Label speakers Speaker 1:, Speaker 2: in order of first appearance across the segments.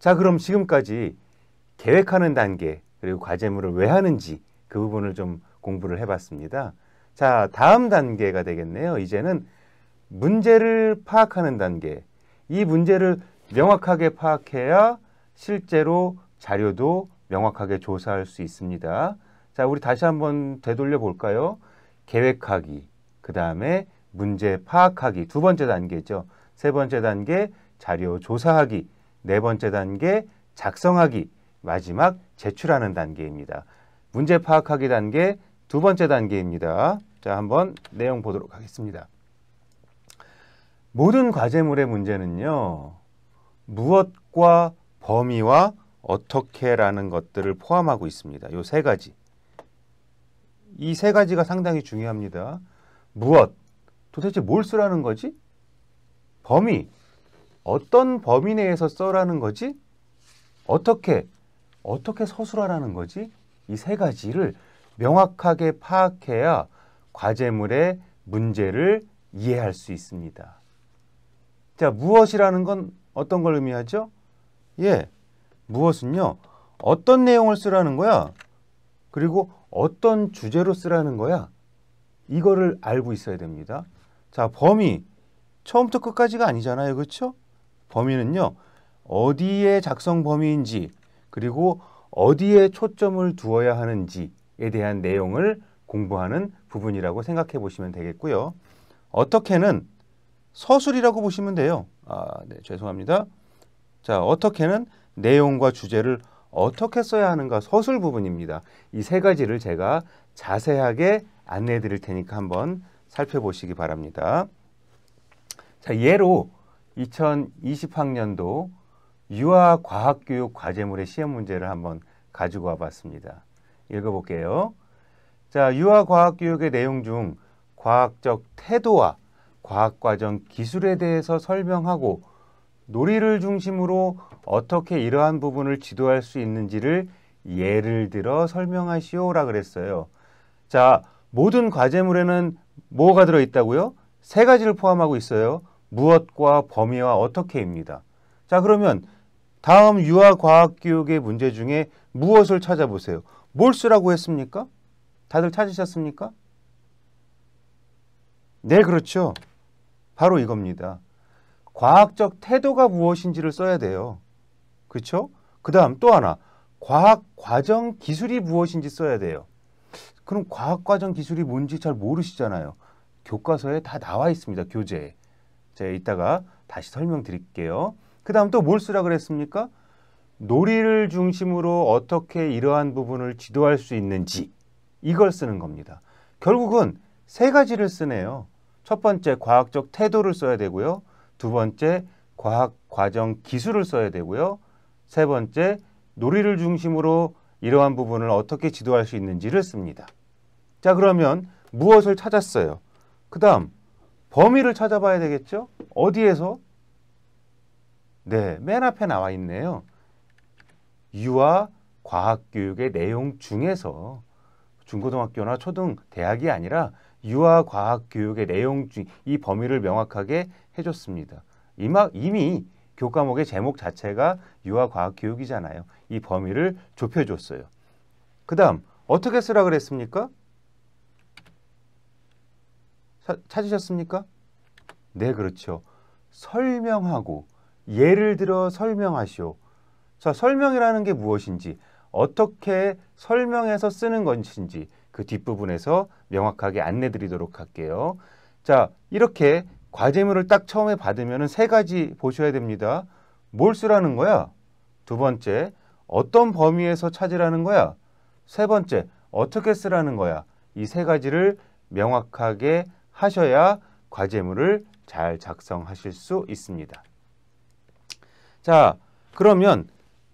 Speaker 1: 자, 그럼 지금까지 계획하는 단계 그리고 과제물을 왜 하는지 그 부분을 좀 공부를 해봤습니다. 자, 다음 단계가 되겠네요. 이제는 문제를 파악하는 단계. 이 문제를 명확하게 파악해야 실제로 자료도 명확하게 조사할 수 있습니다. 자, 우리 다시 한번 되돌려 볼까요? 계획하기, 그 다음에 문제 파악하기, 두 번째 단계죠. 세 번째 단계 자료 조사하기, 네 번째 단계 작성하기, 마지막 제출하는 단계입니다. 문제 파악하기 단계 두 번째 단계입니다. 자, 한번 내용 보도록 하겠습니다. 모든 과제물의 문제는요, 무엇과 범위와 어떻게라는 것들을 포함하고 있습니다. 이 세 가지. 이 세 가지가 상당히 중요합니다. 무엇, 도대체 뭘 쓰라는 거지? 범위, 어떤 범위 내에서 써라는 거지? 어떻게 서술하라는 거지? 이 세 가지를 명확하게 파악해야 과제물의 문제를 이해할 수 있습니다. 자, 무엇이라는 건 어떤 걸 의미하죠? 예, 무엇은요, 어떤 내용을 쓰라는 거야? 그리고 어떤 주제로 쓰라는 거야? 이거를 알고 있어야 됩니다. 자, 범위, 처음부터 끝까지가 아니잖아요. 그렇죠? 범위는요, 어디에 작성 범위인지 그리고 어디에 초점을 두어야 하는지에 대한 내용을 공부하는 부분이라고 생각해 보시면 되겠고요. 어떻게는 서술이라고 보시면 돼요. 네, 죄송합니다. 자, 어떻게는 내용과 주제를 어떻게 써야 하는가, 서술 부분입니다. 이 세 가지를 제가 자세하게 안내해 드릴 테니까 한번 살펴보시기 바랍니다. 자, 예로 2020학년도 유아과학교육 과제물의 시험 문제를 한번 가지고 와봤습니다. 읽어볼게요. 자, 유아과학교육의 내용 중 과학적 태도와 과학과정 기술에 대해서 설명하고 놀이를 중심으로 어떻게 이러한 부분을 지도할 수 있는지를 예를 들어 설명하시오라 그랬어요. 자, 모든 과제물에는 뭐가 들어있다고요? 세 가지를 포함하고 있어요. 무엇과 범위와 어떻게입니다. 자, 그러면 다음 유아과학교육의 문제 중에 무엇을 찾아보세요. 뭘 쓰라고 했습니까? 다들 찾으셨습니까? 네, 그렇죠. 바로 이겁니다. 과학적 태도가 무엇인지를 써야 돼요. 그렇죠? 그 다음 또 하나, 과학 과정 기술이 무엇인지 써야 돼요. 그럼 과학 과정 기술이 뭔지 잘 모르시잖아요. 교과서에 다 나와 있습니다. 교재에. 제가 이따가 다시 설명드릴게요. 그 다음 또 뭘 쓰라 그랬습니까? 놀이를 중심으로 어떻게 이러한 부분을 지도할 수 있는지, 이걸 쓰는 겁니다. 결국은 세 가지를 쓰네요. 첫 번째, 과학적 태도를 써야 되고요. 두 번째, 과학 과정 기술을 써야 되고요. 세 번째, 놀이를 중심으로 이러한 부분을 어떻게 지도할 수 있는지를 씁니다. 자, 그러면 무엇을 찾았어요? 그 다음 범위를 찾아봐야 되겠죠? 어디에서? 네, 맨 앞에 나와 있네요. 유아 과학교육의 내용 중에서, 중고등학교나 초등, 대학이 아니라 유아 과학교육의 내용 중 이 범위를 명확하게 해줬습니다. 이미 교과목의 제목 자체가 유아 과학교육이잖아요. 이 범위를 좁혀줬어요. 그 다음 어떻게 쓰라 그랬습니까? 찾으셨습니까? 네, 그렇죠. 설명하고, 예를 들어 설명하시오. 자, 설명이라는 게 무엇인지, 어떻게 설명해서 쓰는 것인지 그 뒷부분에서 명확하게 안내 드리도록 할게요. 자, 이렇게 과제물을 딱 처음에 받으면 세 가지 보셔야 됩니다. 뭘 쓰라는 거야? 두 번째, 어떤 범위에서 찾으라는 거야? 세 번째, 어떻게 쓰라는 거야? 이 세 가지를 명확하게 하셔야 과제물을 잘 작성하실 수 있습니다. 자, 그러면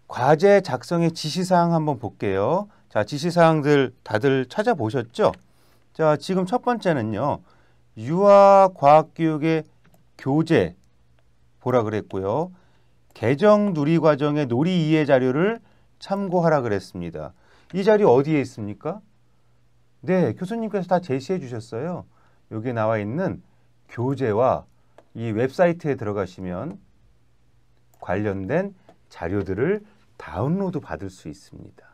Speaker 1: 과제 작성의 지시사항 한번 볼게요. 자, 지시사항들 다들 찾아보셨죠? 자, 지금 첫 번째는요, 유아과학교육의 교재 보라 그랬고요. 개정 누리과정의 놀이 이해 자료를 참고하라 그랬습니다. 이 자료 어디에 있습니까? 네, 교수님께서 다 제시해 주셨어요. 여기 나와 있는 교재와 이 웹사이트에 들어가시면 관련된 자료들을 다운로드 받을 수 있습니다.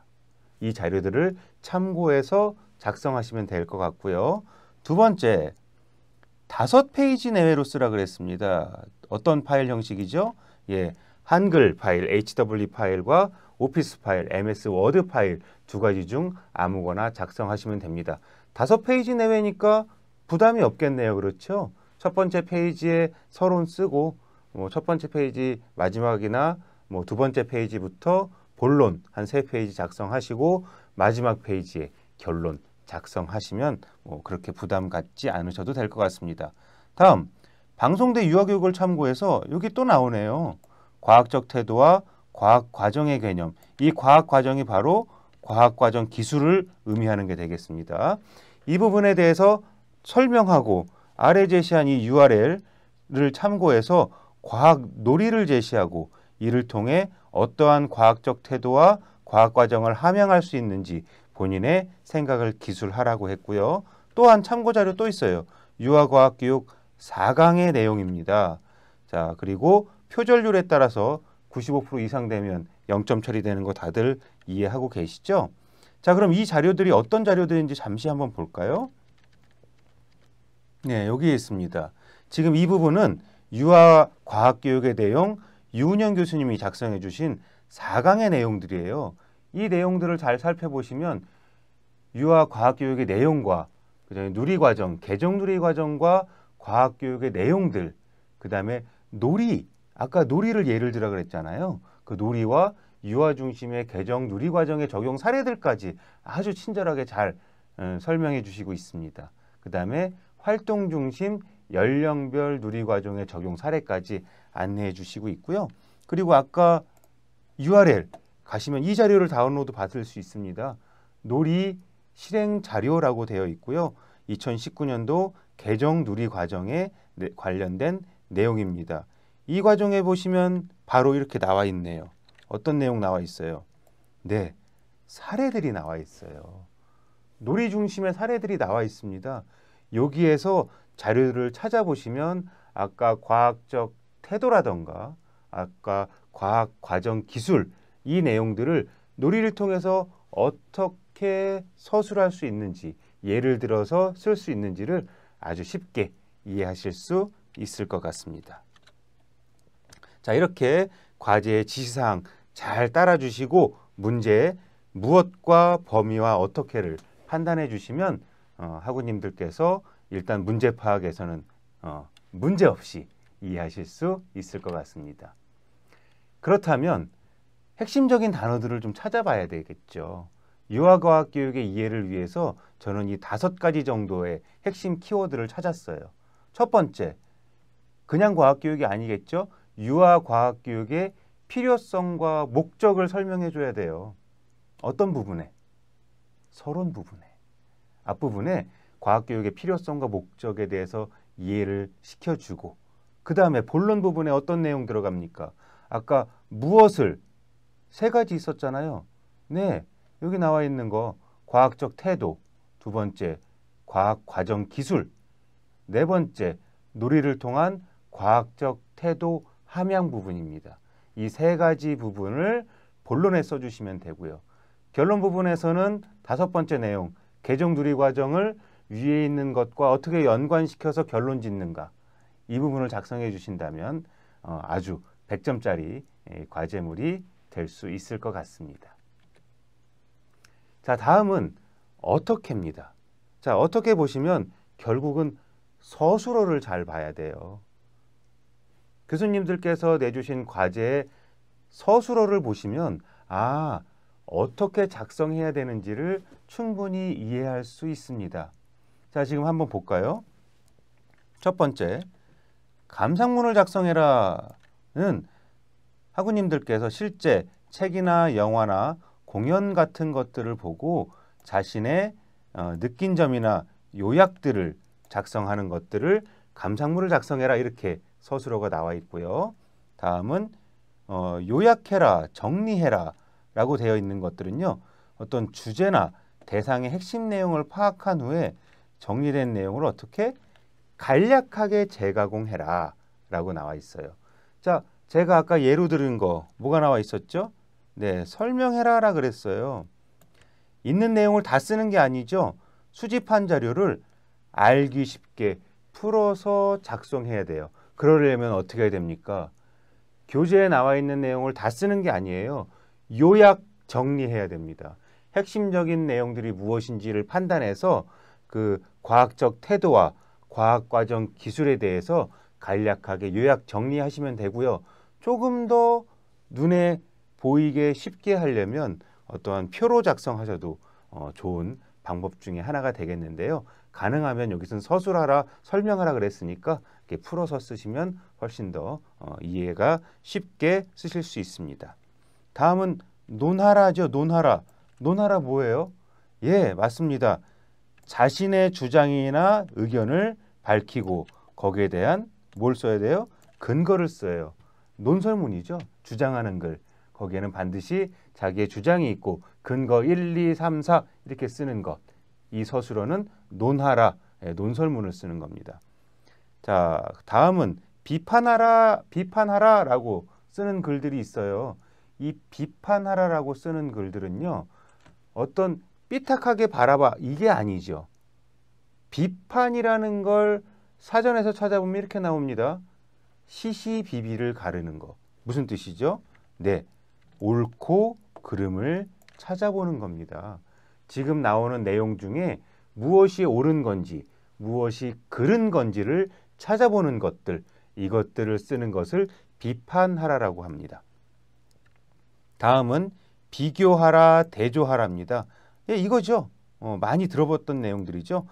Speaker 1: 이 자료들을 참고해서 작성하시면 될 것 같고요. 두 번째, 5페이지 내외로 쓰라 그랬습니다. 어떤 파일 형식이죠? 예, 한글 파일, HW 파일과 오피스 파일, MS 워드 파일 두 가지 중 아무거나 작성하시면 됩니다. 5페이지 내외니까 부담이 없겠네요. 그렇죠? 첫 번째 페이지에 서론 쓰고 첫 번째 페이지 마지막이나 두 번째 페이지부터 본론 한 3페이지 작성하시고 마지막 페이지에 결론 작성하시면 그렇게 부담 갖지 않으셔도 될 것 같습니다. 다음, 방송대 유아교육을 참고해서 여기 또 나오네요. 과학적 태도와 과학과정의 개념. 이 과학과정이 바로 과학과정 기술을 의미하는 게 되겠습니다. 이 부분에 대해서 설명하고 아래 제시한 이 URL을 참고해서 과학 놀이를 제시하고 이를 통해 어떠한 과학적 태도와 과학과정을 함양할 수 있는지 본인의 생각을 기술하라고 했고요. 또한 참고자료 또 있어요. 유아과학교육 4강의 내용입니다. 자, 그리고 표절률에 따라서 95% 이상 되면 0점 처리되는 거 다들 이해하고 계시죠? 자, 그럼 이 자료들이 어떤 자료들인지 잠시 한번 볼까요? 네, 여기 있습니다. 지금 이 부분은 유아과학교육의 내용 유은영 교수님이 작성해 주신 4강의 내용들이에요. 이 내용들을 잘 살펴보시면 유아과학교육의 내용과 그다음에 누리과정, 개정누리과정과 과학교육의 내용들, 그 다음에 놀이, 아까 놀이를 예를 들어 그랬잖아요. 그 놀이와 유아 중심의 개정누리과정의 적용 사례들까지 아주 친절하게 잘 설명해 주시고 있습니다. 그 다음에 활동 중심 연령별 누리과정의 적용 사례까지 안내해 주시고 있고요. 그리고 아까 URL 가시면 이 자료를 다운로드 받을 수 있습니다. 놀이 실행 자료라고 되어 있고요. 2019년도 개정 누리 과정에 관련된 내용입니다. 이 과정에 보시면 바로 이렇게 나와 있네요. 어떤 내용 나와 있어요? 네, 사례들이 나와 있어요. 놀이 중심의 사례들이 나와 있습니다. 여기에서 자료를 찾아보시면 아까 과학적 태도라던가 아까 과학 과정 기술 이 내용들을 놀이를 통해서 어떻게 서술할 수 있는지 예를 들어서 쓸 수 있는지를 아주 쉽게 이해하실 수 있을 것 같습니다. 자, 이렇게 과제의 지시사항 잘 따라주시고 문제의 무엇과 범위와 어떻게를 판단해 주시면 학우님들께서 일단 문제 파악에서는 문제 없이 이해하실 수 있을 것 같습니다. 그렇다면 핵심적인 단어들을 좀 찾아봐야 되겠죠. 유아과학 교육의 이해를 위해서 저는 이 5가지 정도의 핵심 키워드를 찾았어요. 첫 번째, 그냥 과학교육이 아니겠죠. 유아과학교육의 필요성과 목적을 설명해 줘야 돼요. 어떤 부분에? 서론 부분에. 앞부분에 과학교육의 필요성과 목적에 대해서 이해를 시켜주고 그 다음에 본론 부분에 어떤 내용 들어갑니까? 아까 무엇을 3가지 있었잖아요. 네, 여기 나와 있는 거 과학적 태도, 두 번째 과학 과정 기술, 네 번째 놀이를 통한 과학적 태도 함양 부분입니다. 이 3가지 부분을 본론에 써주시면 되고요. 결론 부분에서는 5번째 내용, 개정 누리 과정을 위에 있는 것과 어떻게 연관시켜서 결론 짓는가 이 부분을 작성해 주신다면 아주 100점짜리 과제물이 될 수 있을 것 같습니다. 자, 다음은 어떻게입니다. 자, 어떻게 보시면 결국은 서술어를 잘 봐야 돼요. 교수님들께서 내주신 과제의 서술어를 보시면 어떻게 작성해야 되는지를 충분히 이해할 수 있습니다. 자, 지금 한번 볼까요? 첫 번째, 감상문을 작성해라는 학우님들께서 실제 책이나 영화나 공연 같은 것들을 보고 자신의 느낀 점이나 요약들을 작성하는 것들을 감상문을 작성해라 이렇게 서술어가 나와 있고요. 다음은 요약해라, 정리해라 라고 되어 있는 것들은요. 어떤 주제나 대상의 핵심 내용을 파악한 후에 정리된 내용을 어떻게 간략하게 재가공해라 라고 나와 있어요. 자, 제가 아까 예로 들은 거 뭐가 나와 있었죠? 네, 설명해라라 그랬어요. 있는 내용을 다 쓰는 게 아니죠. 수집한 자료를 알기 쉽게 풀어서 작성해야 돼요. 그러려면 어떻게 해야 됩니까? 교재에 나와 있는 내용을 다 쓰는 게 아니에요. 요약 정리해야 됩니다. 핵심적인 내용들이 무엇인지를 판단해서 그 과학적 태도와 과학과정 기술에 대해서 간략하게 요약 정리하시면 되고요. 조금 더 눈에 보이게 쉽게 하려면 어떠한 표로 작성하셔도 좋은 방법 중에 하나가 되겠는데요. 가능하면 여기서는 서술하라, 설명하라 그랬으니까 이렇게 풀어서 쓰시면 훨씬 더 이해가 쉽게 쓰실 수 있습니다. 다음은 논하라죠. 논하라. 논하라 뭐예요? 예, 맞습니다. 자신의 주장이나 의견을 밝히고 거기에 대한 뭘 써야 돼요? 근거를 써요. 논설문이죠. 주장하는 글. 거기에는 반드시 자기의 주장이 있고 근거 1, 2, 3, 4 이렇게 쓰는 것. 이 서술어는 논하라, 논설문을 쓰는 겁니다. 자, 다음은 비판하라라고 쓰는 글들이 있어요. 이 비판하라라고 쓰는 글들은요. 어떤 삐딱하게 바라봐 이게 아니죠. 비판이라는 걸 사전에서 찾아보면 이렇게 나옵니다. 시시비비를 가르는 거. 무슨 뜻이죠? 네, 옳고 그름을 찾아보는 겁니다. 지금 나오는 내용 중에 무엇이 옳은 건지, 무엇이 그른 건지를 찾아보는 것들, 이것들을 쓰는 것을 비판하라라고 합니다. 다음은 비교하라, 대조하라입니다. 예, 이거죠. 많이 들어봤던 내용들이죠.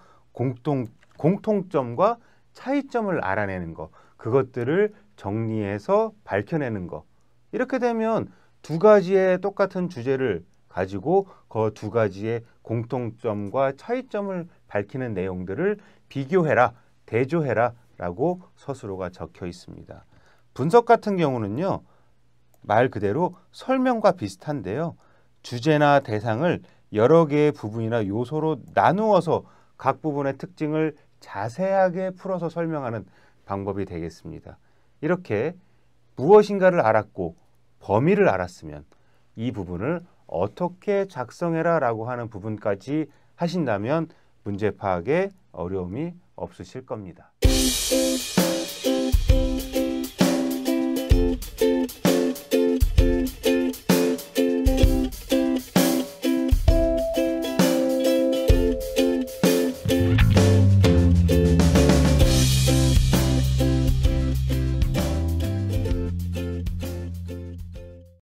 Speaker 1: 공통점과 차이점을 알아내는 거, 그것들을 정리해서 밝혀내는 거. 이렇게 되면 두 가지의 똑같은 주제를 가지고 그 두 가지의 공통점과 차이점을 밝히는 내용들을 비교해라, 대조해라 라고 서술어가 적혀 있습니다. 분석 같은 경우는요. 말 그대로 설명과 비슷한데요. 주제나 대상을 여러 개의 부분이나 요소로 나누어서 각 부분의 특징을 자세하게 풀어서 설명하는 방법이 되겠습니다. 이렇게 무엇인가를 알았고 범위를 알았으면 이 부분을 어떻게 작성해라 라고 하는 부분까지 하신다면 문제 파악에 어려움이 없으실 겁니다.